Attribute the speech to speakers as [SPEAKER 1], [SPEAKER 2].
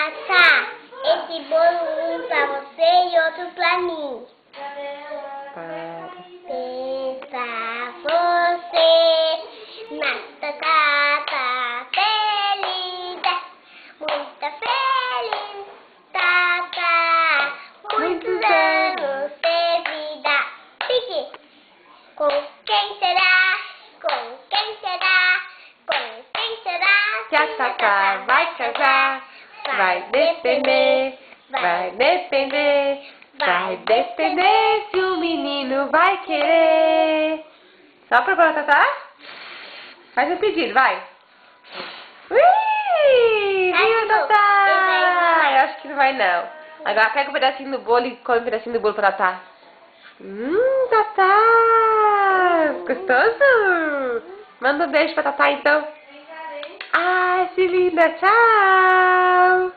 [SPEAKER 1] Tatá, esse bolo um pra você e outro pra mim. Pensa você na Tatá feliz, muita feliz, Tatá, muitos anos de vida. Fique. Com quem será? Com quem será? Com quem será?
[SPEAKER 2] Que a Tatá vai casar. Vai depender se o menino vai querer. Só pra Tatá? Faz um pedido, vai. Ui! Viu, Tatá? Eu acho que não vai não. Agora pega um pedacinho do bolo e come um pedacinho do bolo pra Tatá. Tatá! Gostoso? Manda um beijo pra Tatá então. Ai, que linda! Tchau!